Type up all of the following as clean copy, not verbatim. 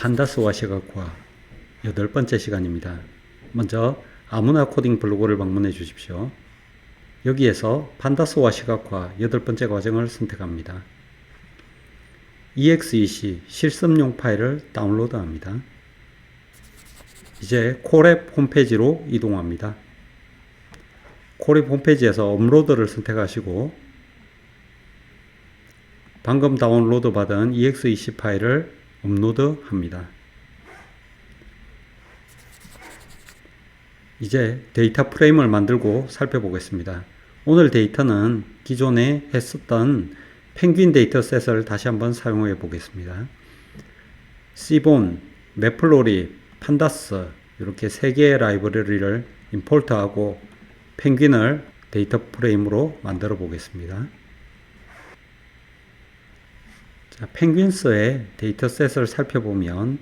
판다스와 시각화 8번째 시간입니다. 먼저 아무나 코딩 블로그를 방문해 주십시오. 여기에서 판다스와 시각화 8번째 과정을 선택합니다. EXEC 실습용 파일을 다운로드합니다. 이제 콜앱 홈페이지로 이동합니다. 콜앱 홈페이지에서 업로드를 선택하시고 방금 다운로드 받은 EXEC 파일을 업로드합니다. 이제 데이터 프레임을 만들고 살펴보겠습니다. 오늘 데이터는 기존에 했었던 펭귄 데이터셋을 다시 한번 사용해 보겠습니다. 시본, 매플로리, 판다스 이렇게 3개의 라이브러리를 임포트하고 펭귄을 데이터 프레임으로 만들어 보겠습니다. 자, 펭귄스의 데이터셋을 살펴보면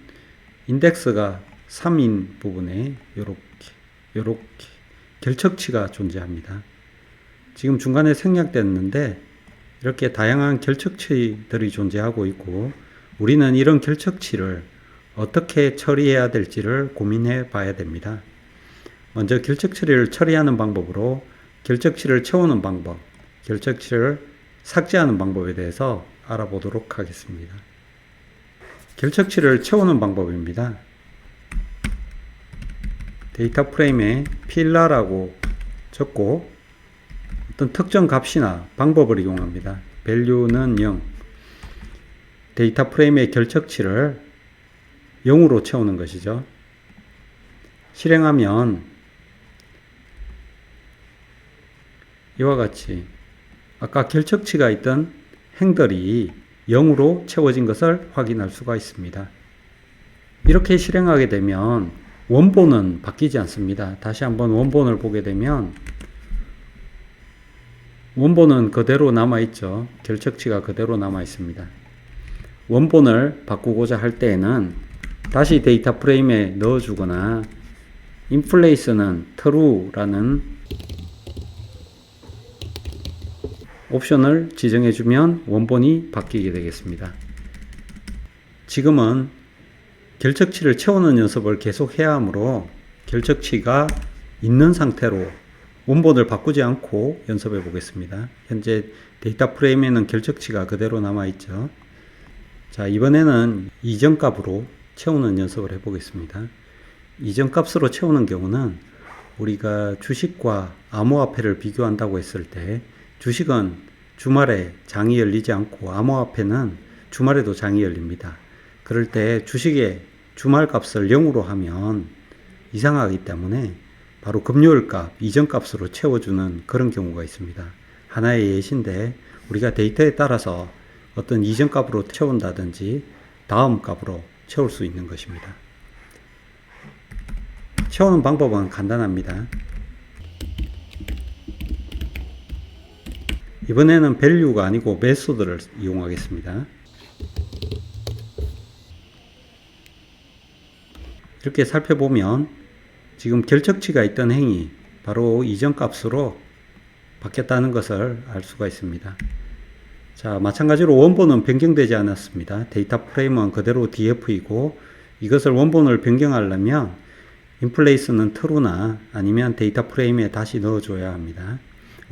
인덱스가 3인 부분에 이렇게 결척치가 존재합니다. 지금 중간에 생략됐는데 이렇게 다양한 결척치들이 존재하고 있고 우리는 이런 결척치를 어떻게 처리해야 될지를 고민해 봐야 됩니다. 먼저 결척치를 처리하는 방법으로 결척치를 채우는 방법, 결척치를 삭제하는 방법에 대해서 알아보도록 하겠습니다. 결척치를 채우는 방법입니다. 데이터 프레임에 필라라고 적고 어떤 특정 값이나 방법을 이용합니다. value는 0. 데이터 프레임의 결척치를 0으로 채우는 것이죠. 실행하면 이와 같이 아까 결척치가 있던 행들이 0으로 채워진 것을 확인할 수가 있습니다. 이렇게 실행하게 되면 원본은 바뀌지 않습니다. 다시 한번 원본을 보게 되면 원본은 그대로 남아있죠. 결척치가 그대로 남아있습니다. 원본을 바꾸고자 할 때에는 다시 데이터 프레임에 넣어주거나 인플레이스는 true라는 옵션을 지정해주면 원본이 바뀌게 되겠습니다. 지금은 결척치를 채우는 연습을 계속 해야 하므로 결척치가 있는 상태로 원본을 바꾸지 않고 연습해 보겠습니다. 현재 데이터 프레임에는 결척치가 그대로 남아있죠. 자, 이번에는 이전 값으로 채우는 연습을 해 보겠습니다. 이전 값으로 채우는 경우는 우리가 주식과 암호화폐를 비교한다고 했을 때 주식은 주말에 장이 열리지 않고 암호화폐는 주말에도 장이 열립니다. 그럴 때 주식의 주말 값을 0으로 하면 이상하기 때문에 바로 금요일 값, 이전 값으로 채워주는 그런 경우가 있습니다. 하나의 예시인데 우리가 데이터에 따라서 어떤 이전 값으로 채운다든지 다음 값으로 채울 수 있는 것입니다. 채우는 방법은 간단합니다. 이번에는 value가 아니고 method를 이용하겠습니다. 이렇게 살펴보면 지금 결척치가 있던 행이 바로 이전 값으로 바뀌었다는 것을 알 수가 있습니다. 자, 마찬가지로 원본은 변경되지 않았습니다. 데이터 프레임은 그대로 df이고 이것을 원본을 변경하려면 인플레이스는 true나 아니면 데이터 프레임에 다시 넣어줘야 합니다.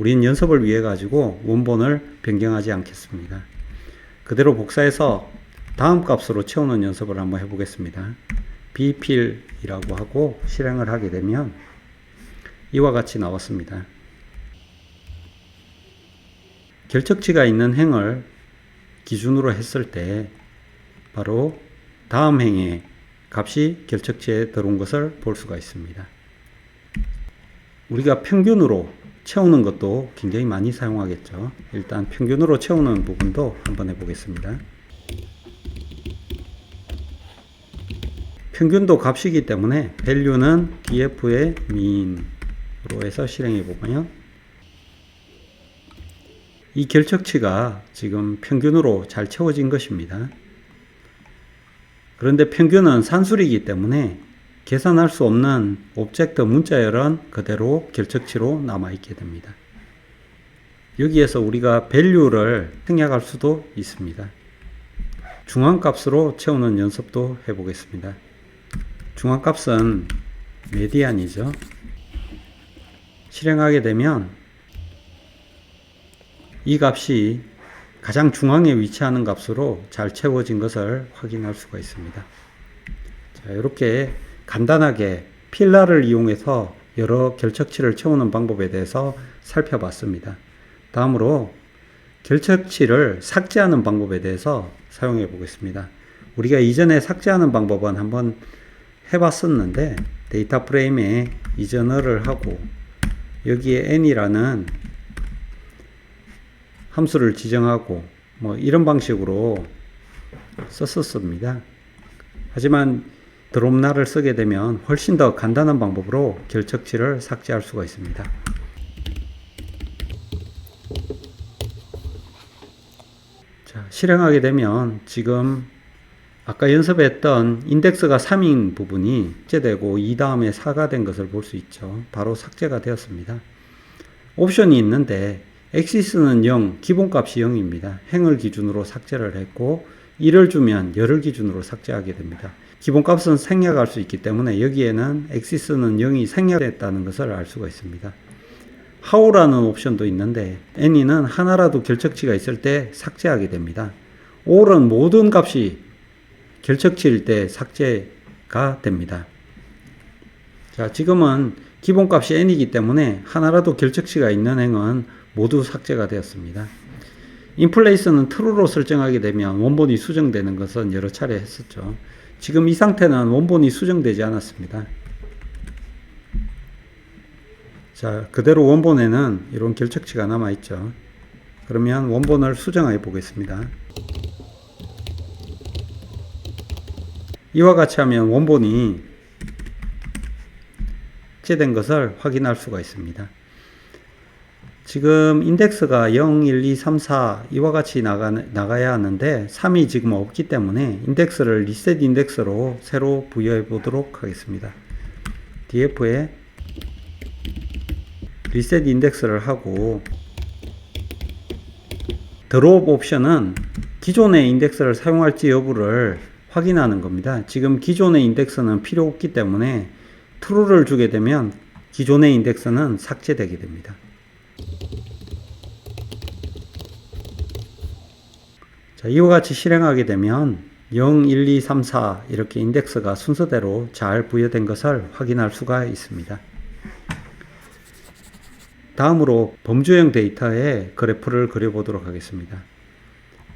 우리는 연습을 위해 가지고 원본을 변경하지 않겠습니다. 그대로 복사해서 다음 값으로 채우는 연습을 한번 해보겠습니다. bfill이라고 하고 실행을 하게 되면 이와 같이 나왔습니다. 결척치가 있는 행을 기준으로 했을 때 바로 다음 행의 값이 결척치에 들어온 것을 볼 수가 있습니다. 우리가 평균으로 채우는 것도 굉장히 많이 사용하겠죠. 일단 평균으로 채우는 부분도 한번 해보겠습니다. 평균도 값이기 때문에 value는 df의 mean으로 해서 실행해 보면 이 결척치가 지금 평균으로 잘 채워진 것입니다. 그런데 평균은 산술이기 때문에 계산할 수 없는 오브젝트 문자열은 그대로 결척치로 남아있게 됩니다. 여기에서 우리가 value를 생략할 수도 있습니다. 중앙값으로 채우는 연습도 해보겠습니다. 중앙값은 메디안이죠. 실행하게 되면 이 값이 가장 중앙에 위치하는 값으로 잘 채워진 것을 확인할 수가 있습니다. 자, 이렇게 간단하게 필라를 이용해서 여러 결척치를 채우는 방법에 대해서 살펴봤습니다. 다음으로 결척치를 삭제하는 방법에 대해서 사용해 보겠습니다. 우리가 이전에 삭제하는 방법은 한번 해봤었는데 데이터 프레임에 이전어를 하고 여기에 n이라는 함수를 지정하고 뭐 이런 방식으로 썼었습니다. 하지만 드롭날을 쓰게 되면 훨씬 더 간단한 방법으로 결척치를 삭제할 수가 있습니다. 자, 실행하게 되면 지금 아까 연습했던 인덱스가 3인 부분이 삭제되고 2 다음에 4가 된 것을 볼 수 있죠. 바로 삭제가 되었습니다. 옵션이 있는데 엑시스는 0, 기본값이 0입니다. 행을 기준으로 삭제를 했고 1을 주면 열을 기준으로 삭제하게 됩니다. 기본값은 생략할 수 있기 때문에 여기에는 엑시스는 0이 생략됐다는 것을 알 수가 있습니다. how라는 옵션도 있는데 any는 하나라도 결척치가 있을 때 삭제하게 됩니다. all은 모든 값이 결척치일 때 삭제가 됩니다. 자, 지금은 기본값이 n이기 때문에 하나라도 결척치가 있는 행은 모두 삭제가 되었습니다. 인플레이스는 true로 설정하게 되면 원본이 수정되는 것은 여러 차례 했었죠. 지금 이 상태는 원본이 수정되지 않았습니다. 자, 그대로 원본에는 이런 결척치가 남아있죠. 그러면 원본을 수정해 보겠습니다. 이와 같이 하면 원본이 삭제된 것을 확인할 수가 있습니다. 지금 인덱스가 0, 1, 2, 3, 4 이와 같이 나가야 하는데 3이 지금 없기 때문에 인덱스를 리셋 인덱스로 새로 부여해 보도록 하겠습니다. df에 리셋 인덱스를 하고 드롭 옵션은 기존의 인덱스를 사용할지 여부를 확인하는 겁니다. 지금 기존의 인덱스는 필요 없기 때문에 true를 주게 되면 기존의 인덱스는 삭제되게 됩니다. 자, 이와 같이 실행하게 되면 0, 1, 2, 3, 4 이렇게 인덱스가 순서대로 잘 부여된 것을 확인할 수가 있습니다. 다음으로 범주형 데이터의 그래프를 그려보도록 하겠습니다.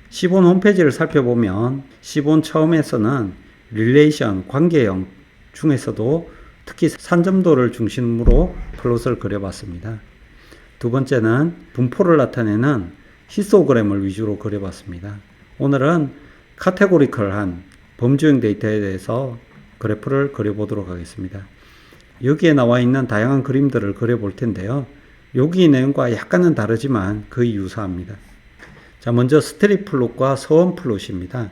시본 홈페이지를 살펴보면 시본 처음에서는 릴레이션, 관계형 중에서도 특히 산점도를 중심으로 플롯을 그려봤습니다. 두 번째는 분포를 나타내는 히스토그램을 위주로 그려봤습니다. 오늘은 카테고리컬한 범주형 데이터에 대해서 그래프를 그려보도록 하겠습니다. 여기에 나와 있는 다양한 그림들을 그려볼 텐데요. 여기 내용과 약간은 다르지만 거의 유사합니다. 자, 먼저 스트립 플롯과 서원 플롯입니다.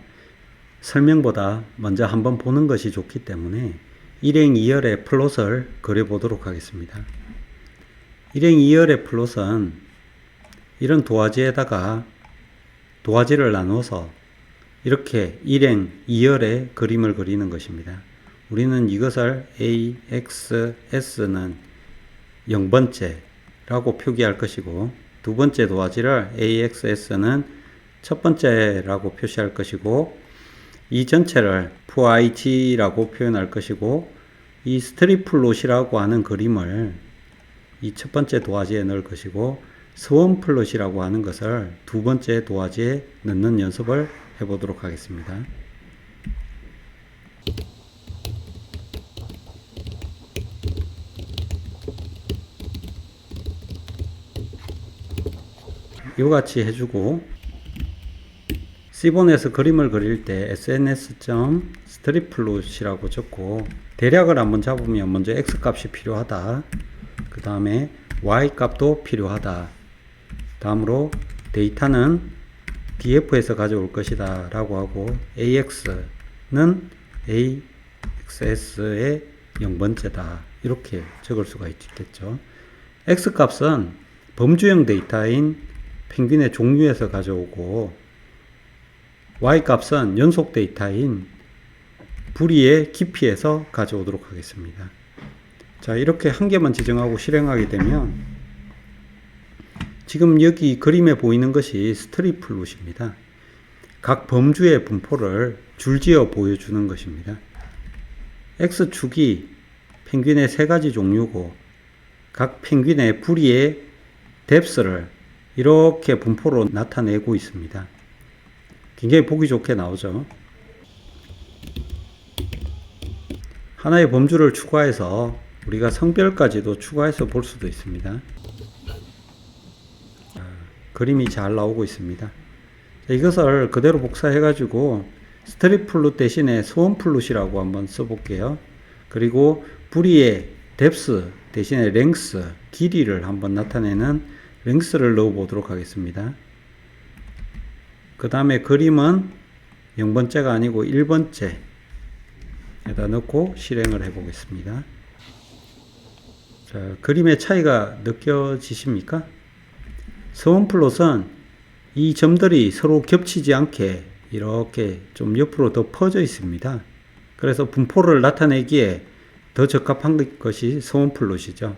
설명보다 먼저 한번 보는 것이 좋기 때문에 일행 2열의 플롯을 그려보도록 하겠습니다. 일행 2열의 플롯은 이런 도화지에다가 도화지를 나눠서 이렇게 일행 2열의 그림을 그리는 것입니다. 우리는 이것을 A, X, S는 0번째라고 표기할 것이고 두 번째 도화지를 AXS는 첫 번째라고 표시할 것이고 이 전체를 FIG라고 표현할 것이고 이 스트립 플롯이라고 하는 그림을 이 첫 번째 도화지에 넣을 것이고 스원 플롯이라고 하는 것을 두 번째 도화지에 넣는 연습을 해보도록 하겠습니다. 이와 같이 해주고 C본에서 그림을 그릴 때 sns.stripplot이라고 적고 대략을 한번 잡으면 먼저 x 값이 필요하다. 그 다음에 y 값도 필요하다. 다음으로 데이터는 df에서 가져올 것이다 라고 하고 ax는 axs의 0번째다 이렇게 적을 수가 있겠죠. x 값은 범주형 데이터인 펭귄의 종류에서 가져오고 y값은 연속 데이터인 부리의 깊이에서 가져오도록 하겠습니다. 자, 이렇게 한 개만 지정하고 실행하게 되면 지금 여기 그림에 보이는 것이 스트립 플롯입니다. 각 범주의 분포를 줄지어 보여주는 것입니다. X축이 펭귄의 세 가지 종류고 각 펭귄의 부리의 뎁스를 이렇게 분포로 나타내고 있습니다. 굉장히 보기 좋게 나오죠. 하나의 범주를 추가해서 우리가 성별까지도 추가해서 볼 수도 있습니다. 그림이 잘 나오고 있습니다. 이것을 그대로 복사해 가지고 스트립 플롯 대신에 소원 플롯이라고 한번 써볼게요. 그리고 부리의 뎁스 대신에 랭스, 길이를 한번 나타내는 랭스를 넣어 보도록 하겠습니다. 그 다음에 그림은 0번째가 아니고 1번째 에다 넣고 실행을 해 보겠습니다. 자, 그림의 차이가 느껴지십니까? 서원 플롯은 이 점들이 서로 겹치지 않게 이렇게 좀 옆으로 더 퍼져 있습니다. 그래서 분포를 나타내기에 더 적합한 것이 서원 플롯이죠.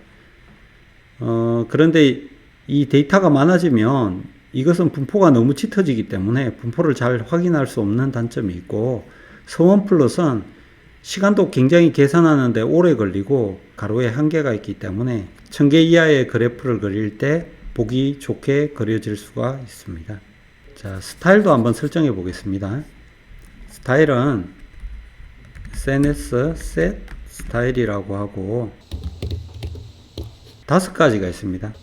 그런데 이 데이터가 많아지면 이것은 분포가 너무 짙어지기 때문에 분포를 잘 확인할 수 없는 단점이 있고, 서원 플롯은 시간도 굉장히 계산하는데 오래 걸리고 가로에 한계가 있기 때문에 1000개 이하의 그래프를 그릴 때 보기 좋게 그려질 수가 있습니다. 자, 스타일도 한번 설정해 보겠습니다. 스타일은 SNS set 스타일이라고 하고 5가지가 있습니다.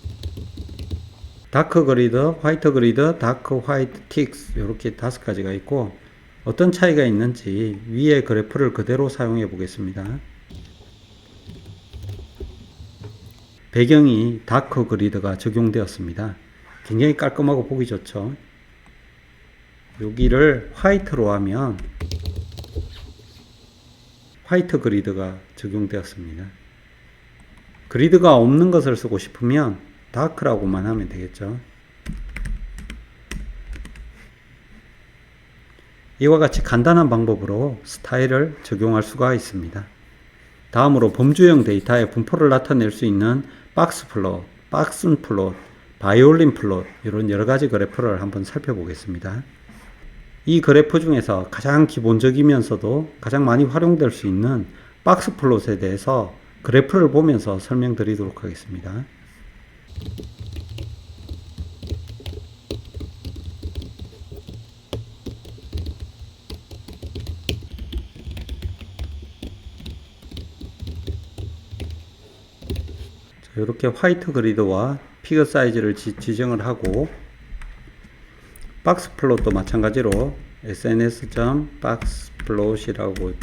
다크 그리드, 화이트 그리드, 다크 화이트 틱스 이렇게 5가지가 있고, 어떤 차이가 있는지 위에 그래프를 그대로 사용해 보겠습니다. 배경이 다크 그리드가 적용되었습니다. 굉장히 깔끔하고 보기 좋죠. 여기를 화이트로 하면 화이트 그리드가 적용되었습니다. 그리드가 없는 것을 쓰고 싶으면 다크라고만 하면 되겠죠. 이와 같이 간단한 방법으로 스타일을 적용할 수가 있습니다. 다음으로 범주형 데이터의 분포를 나타낼 수 있는 박스 플롯, 박슨 플롯, 바이올린 플롯 이런 여러가지 그래프를 한번 살펴보겠습니다. 이 그래프 중에서 가장 기본적이면서도 가장 많이 활용될 수 있는 박스 플롯에 대해서 그래프를 보면서 설명드리도록 하겠습니다. 이렇게 화이트 그리드와 피그 사이즈를 지정을 하고, 박스 플롯도 마찬가지로 sns.boxplot이라고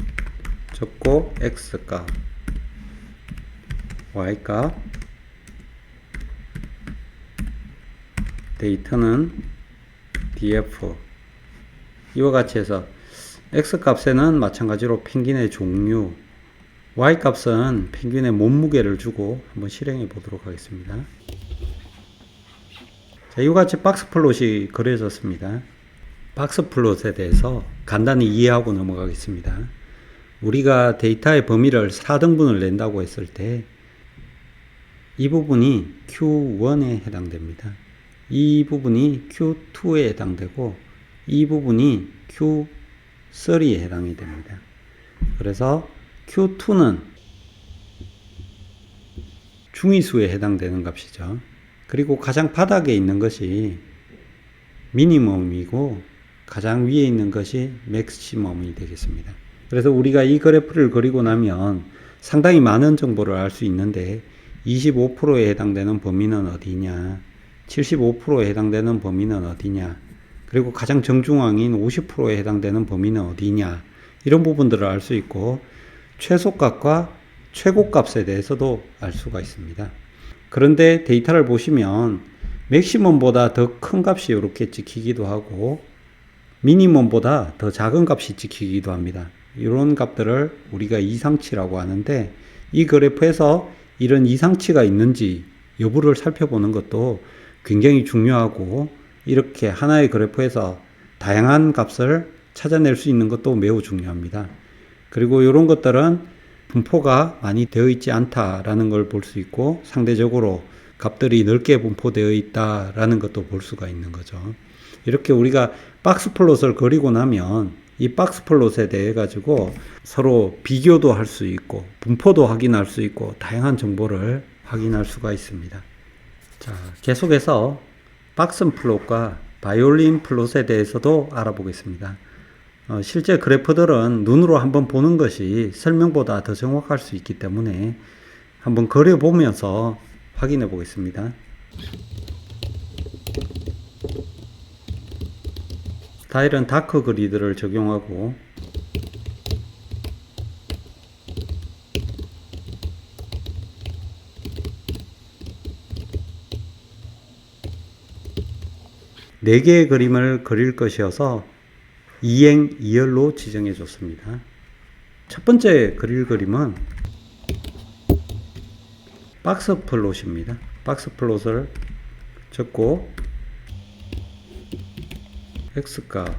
적고 x값, y값, 데이터는 df 이와 같이 해서 x값에는 마찬가지로 펭귄의 종류, y값은 펭귄의 몸무게를 주고 한번 실행해 보도록 하겠습니다. 자, 이와 같이 박스 플롯이 그려졌습니다. 박스 플롯에 대해서 간단히 이해하고 넘어가겠습니다. 우리가 데이터의 범위를 4등분을 낸다고 했을 때 이 부분이 Q1에 해당됩니다. 이 부분이 Q2에 해당되고 이 부분이 Q3에 해당이 됩니다. 그래서 Q2는 중위수에 해당되는 값이죠. 그리고 가장 바닥에 있는 것이 미니멈이고 가장 위에 있는 것이 맥시멈이 되겠습니다. 그래서 우리가 이 그래프를 그리고 나면 상당히 많은 정보를 알 수 있는데 25%에 해당되는 범위는 어디냐, 75%에 해당되는 범위는 어디냐, 그리고 가장 정중앙인 50%에 해당되는 범위는 어디냐, 이런 부분들을 알 수 있고 최소값과 최고값에 대해서도 알 수가 있습니다. 그런데 데이터를 보시면 맥시멈보다 더 큰 값이 이렇게 찍히기도 하고 미니멈보다 더 작은 값이 찍히기도 합니다. 이런 값들을 우리가 이상치라고 하는데, 이 그래프에서 이런 이상치가 있는지 여부를 살펴보는 것도 굉장히 중요하고, 이렇게 하나의 그래프에서 다양한 값을 찾아낼 수 있는 것도 매우 중요합니다. 그리고 이런 것들은 분포가 많이 되어 있지 않다라는 걸 볼 수 있고, 상대적으로 값들이 넓게 분포되어 있다라는 것도 볼 수가 있는 거죠. 이렇게 우리가 박스 플롯을 그리고 나면 이 박스 플롯에 대해 가지고 서로 비교도 할 수 있고 분포도 확인할 수 있고 다양한 정보를 확인할 수가 있습니다. 자, 계속해서 박스 플롯과 바이올린 플롯에 대해서도 알아보겠습니다. 실제 그래프들은 눈으로 한번 보는 것이 설명보다 더 정확할 수 있기 때문에 한번 그려보면서 확인해 보겠습니다. 스타일은 다크 그리드를 적용하고 네 개의 그림을 그릴 것이어서 2행 2열로 지정해 줬습니다. 첫 번째 그릴 그림은 박스 플롯입니다. 박스 플롯을 적고 X값,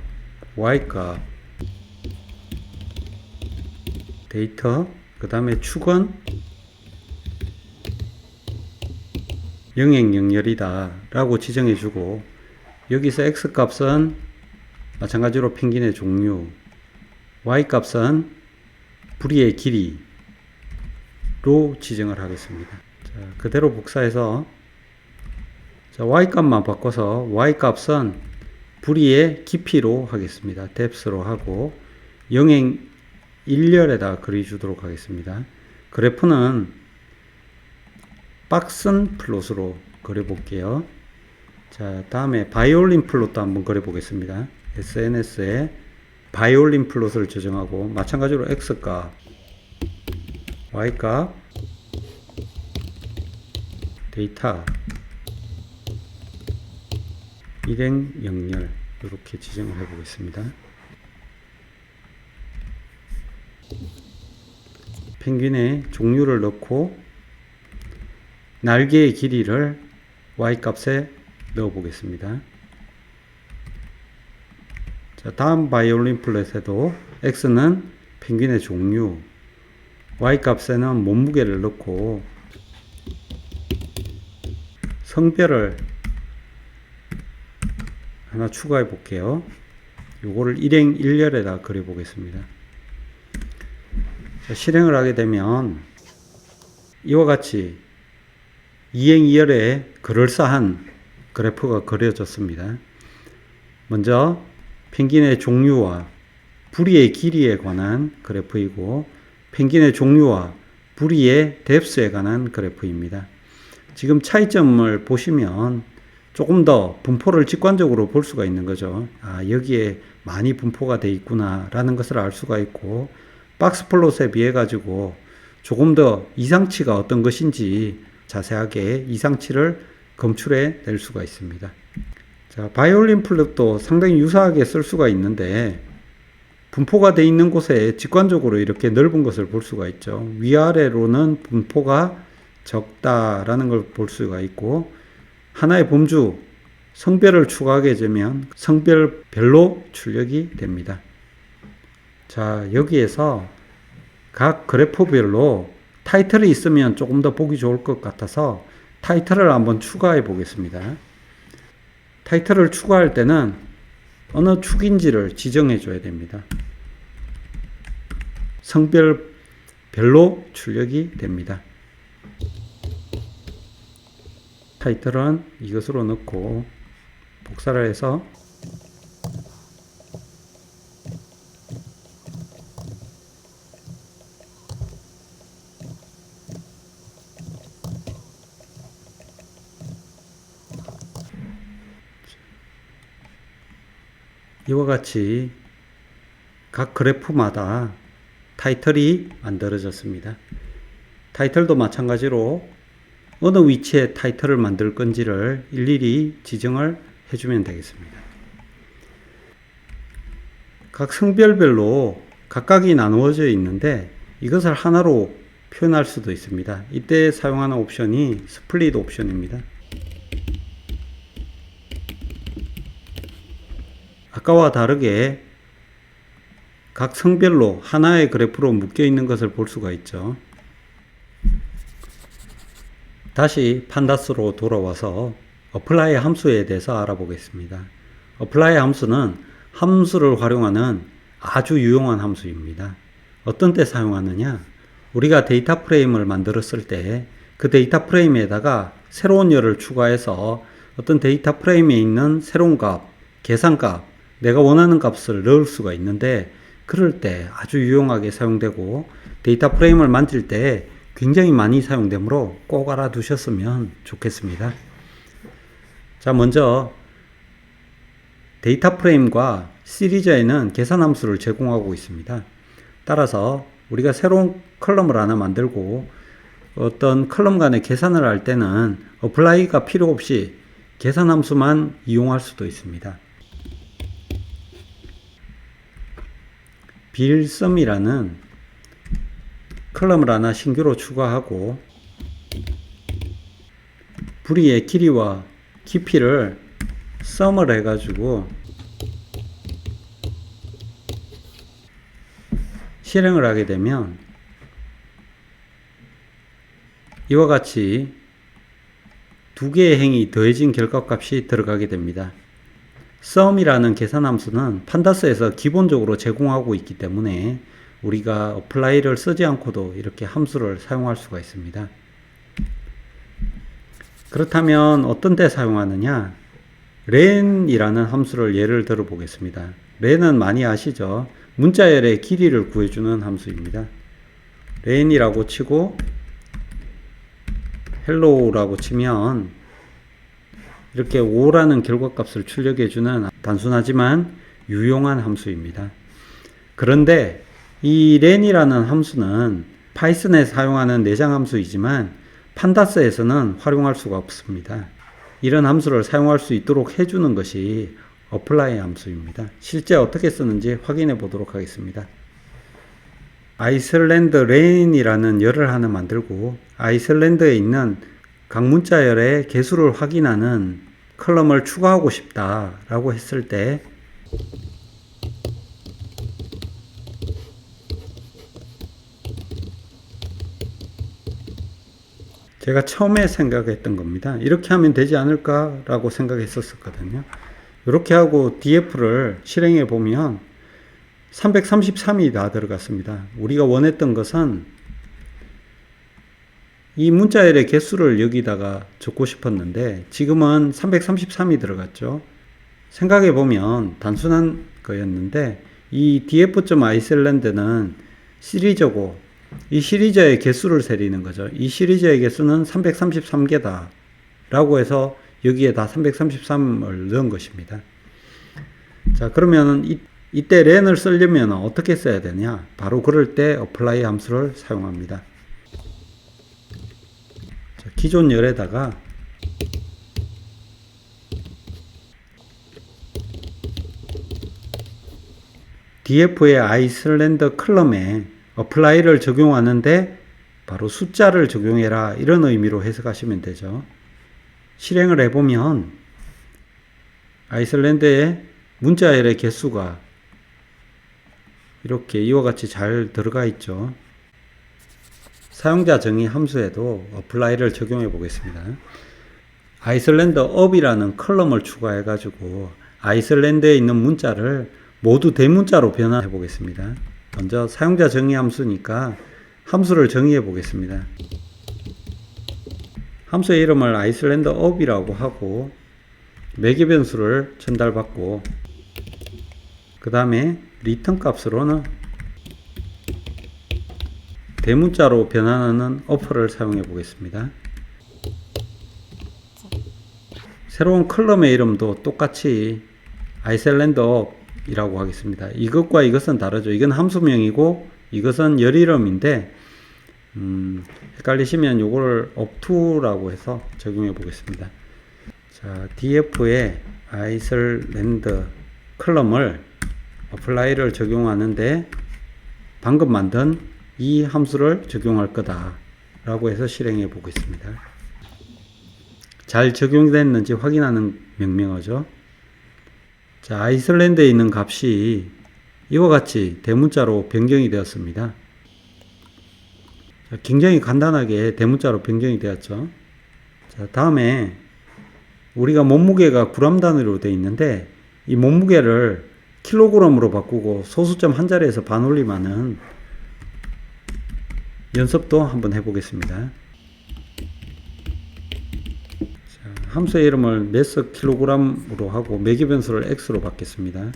Y값, 데이터, 그 다음에 축은 영행영렬이다 라고 지정해 주고, 여기서 X값은 마찬가지로 펭귄의 종류, Y값은 부리의 길이로 지정을 하겠습니다. 자, 그대로 복사해서 자, Y값만 바꿔서 Y값은 부리의 깊이로 하겠습니다. depth로 하고 영행 1열에다 그려주도록 하겠습니다. 그래프는 박슨 플롯으로 그려볼게요. 자, 다음에 바이올린 플롯도 한번 그려보겠습니다. SNS에 바이올린 플롯을 조정하고 마찬가지로 X값, Y값, 데이터, 일행 영렬 이렇게 지정을 해 보겠습니다. 펭귄의 종류를 넣고 날개의 길이를 Y값에 넣어 보겠습니다. 자, 다음 바이올린 플롯에도 X는 펭귄의 종류, Y값에는 몸무게를 넣고 성별을 하나 추가해 볼게요. 요거를 일행 1열에다 그려 보겠습니다. 실행을 하게 되면 이와 같이 2행 2열에 그럴싸한 그래프가 그려졌습니다. 먼저 펭귄의 종류와 부리의 길이에 관한 그래프이고, 펭귄의 종류와 부리의 뎁스에 관한 그래프입니다. 지금 차이점을 보시면 조금 더 분포를 직관적으로 볼 수가 있는 거죠. 아, 여기에 많이 분포가 돼 있구나 라는 것을 알 수가 있고, 박스 플롯에 비해 가지고 조금 더 이상치가 어떤 것인지 자세하게 이상치를 검출해 낼 수가 있습니다. 자, 바이올린 플롯도 상당히 유사하게 쓸 수가 있는데 분포가 돼 있는 곳에 직관적으로 이렇게 넓은 것을 볼 수가 있죠. 위아래로는 분포가 적다라는 걸 볼 수가 있고, 하나의 범주, 성별을 추가하게 되면 성별별로 출력이 됩니다. 자, 여기에서 각 그래프별로 타이틀이 있으면 조금 더 보기 좋을 것 같아서 타이틀을 한번 추가해 보겠습니다. 타이틀을 추가할 때는 어느 축인지를 지정해 줘야 됩니다. 성별별로 출력이 됩니다. 타이틀은 이것으로 넣고 복사를 해서 이와 같이 각 그래프마다 타이틀이 만들어졌습니다. 타이틀도 마찬가지로 어느 위치에 타이틀을 만들 건지를 일일이 지정을 해주면 되겠습니다. 각 성별별로 각각이 나누어져 있는데 이것을 하나로 표현할 수도 있습니다. 이때 사용하는 옵션이 스플릿 옵션입니다. 아까와 다르게 각 성별로 하나의 그래프로 묶여 있는 것을 볼 수가 있죠. 다시 판다스로 돌아와서 apply 함수에 대해서 알아보겠습니다. apply 함수는 함수를 활용하는 아주 유용한 함수입니다. 어떤 때 사용하느냐? 우리가 데이터 프레임을 만들었을 때 그 데이터 프레임에다가 새로운 열을 추가해서 어떤 데이터 프레임에 있는 새로운 값, 계산값, 내가 원하는 값을 넣을 수가 있는데 그럴 때 아주 유용하게 사용되고 데이터 프레임을 만들 때 굉장히 많이 사용되므로 꼭 알아두셨으면 좋겠습니다. 자, 먼저 데이터 프레임과 시리즈에는 계산 함수를 제공하고 있습니다. 따라서 우리가 새로운 컬럼을 하나 만들고 어떤 컬럼 간의 계산을 할 때는 apply가 필요 없이 계산 함수만 이용할 수도 있습니다. 빌썸이라는 컬럼을 하나 신규로 추가하고 부리의 길이와 깊이를 썸을 해가지고 실행을 하게 되면 이와 같이 두 개의 행이 더해진 결과값이 들어가게 됩니다. sum이라는 계산 함수는 판다스에서 기본적으로 제공하고 있기 때문에 우리가 apply를 쓰지 않고도 이렇게 함수를 사용할 수가 있습니다. 그렇다면 어떤 때 사용하느냐? len이라는 함수를 예를 들어 보겠습니다. len은 많이 아시죠? 문자열의 길이를 구해주는 함수입니다. len이라고 치고 hello라고 치면 이렇게 5라는 결과값을 출력해주는 단순하지만 유용한 함수입니다. 그런데 이 len이라는 함수는 파이썬에 사용하는 내장 함수이지만 판다스에서는 활용할 수가 없습니다. 이런 함수를 사용할 수 있도록 해주는 것이 apply 함수입니다. 실제 어떻게 쓰는지 확인해 보도록 하겠습니다. 아이슬란드 len이라는 열을 하나 만들고 아이슬란드에 있는 각 문자열의 개수를 확인하는 컬럼을 추가하고 싶다라고 했을 때 제가 처음에 생각했던 겁니다. 이렇게 하면 되지 않을까라고 생각했었거든요. 이렇게 하고 df를 실행해 보면 333이 다 들어갔습니다. 우리가 원했던 것은 이 문자열의 개수를 여기다가 적고 싶었는데 지금은 333이 들어갔죠. 생각해 보면 단순한 거였는데 이 df.iceland는 시리즈고 이 시리즈의 개수를 세리는 거죠. 이 시리즈의 개수는 333개다 라고 해서 여기에다 333을 넣은 것입니다. 자, 그러면 이때 len을 쓰려면 어떻게 써야 되냐? 바로 그럴 때 apply 함수를 사용합니다. 자, 기존 열에다가 df의 아이슬란드 컬럼에 apply를 적용하는데 바로 숫자를 적용해라 이런 의미로 해석하시면 되죠. 실행을 해보면 아이슬란드의 문자열의 개수가 이렇게 이와 같이 잘 들어가 있죠. 사용자 정의 함수에도 apply를 적용해 보겠습니다. 아이슬란드 up이라는 컬럼을 추가해 가지고 아이슬란드에 있는 문자를 모두 대문자로 변환해 보겠습니다. 먼저 사용자 정의 함수니까 함수를 정의해 보겠습니다. 함수의 이름을 아이슬란드 up이라고 하고 매개 변수를 전달받고 그 다음에 리턴 값으로는 대문자로 변환하는 어퍼를 사용해 보겠습니다. 새로운 컬럼의 이름도 똑같이 아이슬란드 up이라고 하겠습니다. 이것과 이것은 다르죠. 이건 함수명이고 이것은 열 이름인데 헷갈리시면 요거를 up2라고 해서 적용해 보겠습니다. 자, df의 아이슬란드 컬럼을 apply를 적용하는데 방금 만든 이 함수를 적용할 거다 라고 해서 실행해 보겠습니다. 잘 적용됐는지 확인하는 명령어죠. 자, 아이슬란드에 있는 값이 이와 같이 대문자로 변경이 되었습니다. 자, 굉장히 간단하게 대문자로 변경이 되었죠. 자, 다음에 우리가 몸무게가 g 단위로 되어 있는데 이 몸무게를 킬로그램으로 바꾸고 소수점 한 자리에서 반올림하는 연습도 한번 해보겠습니다. 자, 함수의 이름을 매스 킬로그램으로 하고 매개 변수를 x로 받겠습니다.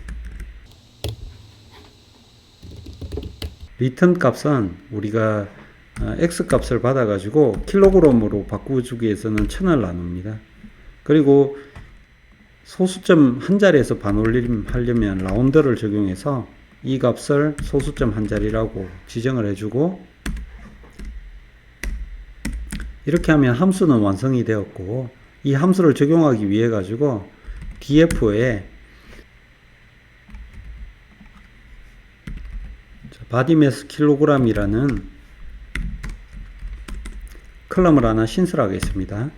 리턴 값은 우리가 x 값을 받아 가지고 킬로그램으로 바꾸기 위해서는 1000을 나눕니다. 그리고 소수점 한 자리에서 반올림 하려면 라운드를 적용해서 이 값을 소수점 한 자리라고 지정을 해주고, 이렇게 하면 함수는 완성이 되었고, 이 함수를 적용하기 위해 가지고 df에 body mass 킬로그램이라는 컬럼을 하나 신설하겠습니다.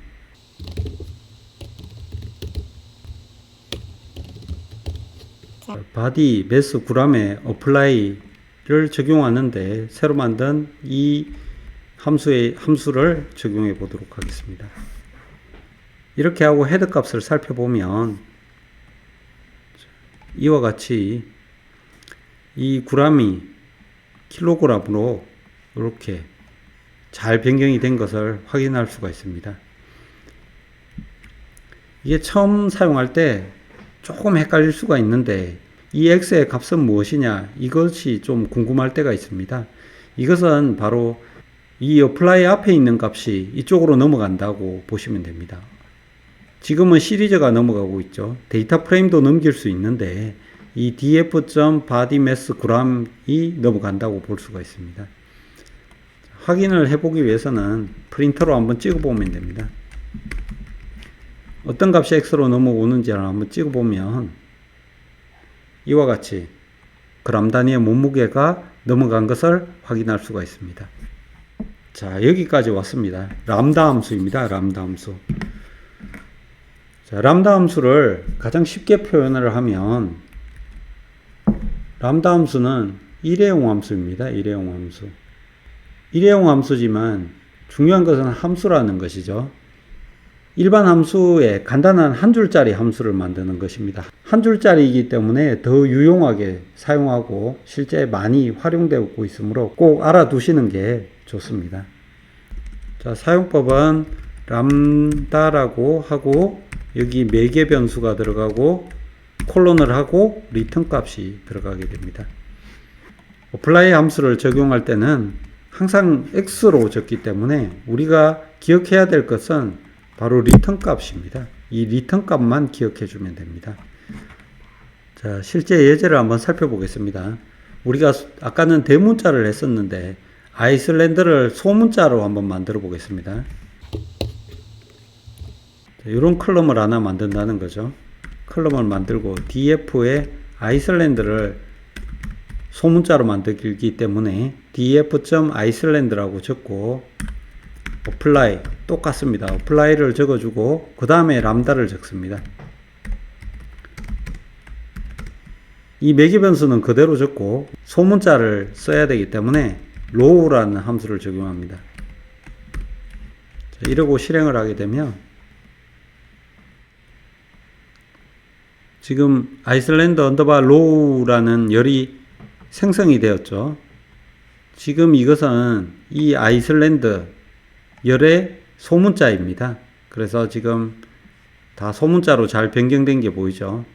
body mass g에 apply를 적용하는데 새로 만든 이 함수를 적용해 보도록 하겠습니다. 이렇게 하고 헤드 값을 살펴보면 이와 같이 이 g이 킬로그램으로 이렇게 잘 변경이 된 것을 확인할 수가 있습니다. 이게 처음 사용할 때 조금 헷갈릴 수가 있는데 이 x의 값은 무엇이냐, 이것이 좀 궁금할 때가 있습니다. 이것은 바로 이 apply 앞에 있는 값이 이쪽으로 넘어간다고 보시면 됩니다. 지금은 시리즈가 넘어가고 있죠. 데이터 프레임도 넘길 수 있는데 이 df.bodymassg이 넘어간다고 볼 수가 있습니다. 확인을 해보기 위해서는 프린터로 한번 찍어보면 됩니다. 어떤 값이 x로 넘어오는지를 한번 찍어보면 이와 같이 그램 단위의 몸무게가 넘어간 것을 확인할 수가 있습니다. 자, 여기까지 왔습니다. 람다 함수입니다. 람다 함수. 자, 람다 함수를 가장 쉽게 표현을 하면 람다 함수는 일회용 함수입니다. 일회용 함수. 일회용 함수지만 중요한 것은 함수라는 것이죠. 일반 함수에 간단한 한 줄짜리 함수를 만드는 것입니다. 한 줄짜리이기 때문에 더 유용하게 사용하고 실제 많이 활용되고 있으므로 꼭 알아두시는 게 좋습니다. 자, 사용법은 람다라고 하고 여기 매개 변수가 들어가고 콜론을 하고 리턴 값이 들어가게 됩니다. apply 함수를 적용할 때는 항상 x로 적기 때문에 우리가 기억해야 될 것은 바로 리턴 값입니다. 이 리턴 값만 기억해 주면 됩니다. 자, 실제 예제를 한번 살펴보겠습니다. 우리가 아까는 대문자를 했었는데 아이슬란드를 소문자로 한번 만들어 보겠습니다. 이런 컬럼을 하나 만든다는 거죠. 컬럼을 만들고 df에 아이슬란드를 소문자로 만들기 때문에 df.iceland라고 적고 apply 똑같습니다. apply를 적어주고 그 다음에 람다를 적습니다. 이 매개 변수는 그대로 적고 소문자를 써야 되기 때문에 row라는 함수를 적용합니다. 자, 이러고 실행을 하게 되면 지금 아이슬란드 언더바 row라는 열이 생성이 되었죠. 지금 이것은 이 아이슬란드 열의 소문자입니다. 그래서 지금 다 소문자로 잘 변경된 게 보이죠.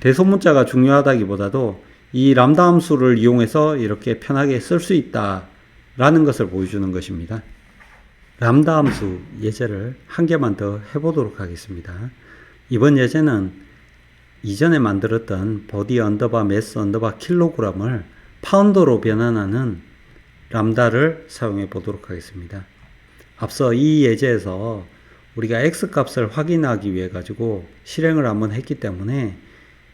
대소문자가 중요하다기보다도 이 람다 함수를 이용해서 이렇게 편하게 쓸 수 있다 라는 것을 보여주는 것입니다. 람다 함수 예제를 한 개만 더 해보도록 하겠습니다. 이번 예제는 이전에 만들었던 body 언더바 mass 언더바 킬로그램을 파운드로 변환하는 람다를 사용해 보도록 하겠습니다. 앞서 이 예제에서 우리가 x 값을 확인하기 위해 가지고 실행을 한번 했기 때문에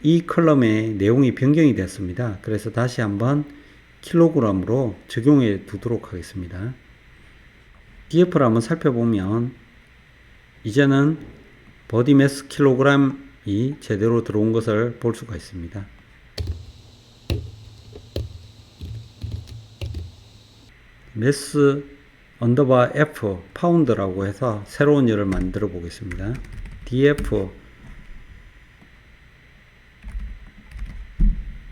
이 컬럼의 내용이 변경이 됐습니다. 그래서 다시 한번 킬로그램으로 적용해 두도록 하겠습니다. df를 한번 살펴보면 이제는 body mass 킬로그램 제대로 들어온 것을 볼 수가 있습니다. mass 언더바 f 파운드라고 해서 새로운 열을 만들어 보겠습니다. df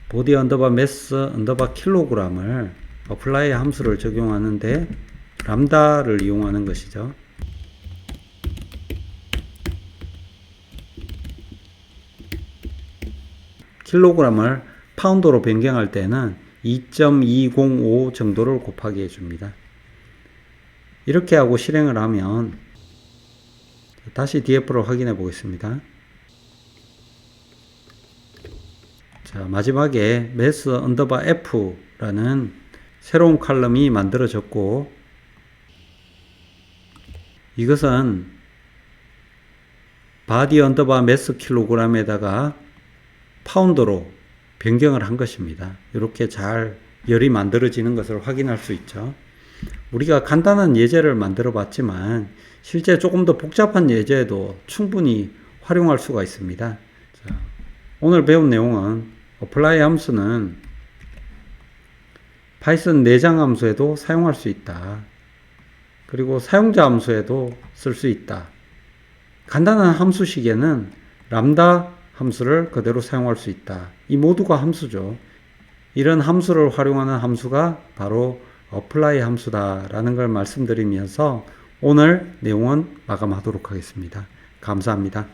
보디 언더바 mass 언더바 킬로그램을 apply 함수를 적용하는데 람다를 이용하는 것이죠. 킬로그램을 파운드로 변경할 때는 2.205 정도를 곱하게 해줍니다. 이렇게 하고 실행을 하면 다시 df를 확인해 보겠습니다. 자, 마지막에 mass 언더바 f라는 새로운 칼럼이 만들어졌고, 이것은 body 언더바 mass 킬로그램에다가 파운드로 변경을 한 것입니다. 이렇게 잘 열이 만들어지는 것을 확인할 수 있죠. 우리가 간단한 예제를 만들어 봤지만 실제 조금 더 복잡한 예제에도 충분히 활용할 수가 있습니다. 자, 오늘 배운 내용은 apply 함수는 파이썬 내장 함수에도 사용할 수 있다. 그리고 사용자 함수에도 쓸 수 있다. 간단한 함수식에는 람다 함수를 그대로 사용할 수 있다. 이 모두가 함수죠. 이런 함수를 활용하는 함수가 바로 apply 함수다라는 걸 말씀드리면서 오늘 내용은 마감하도록 하겠습니다. 감사합니다.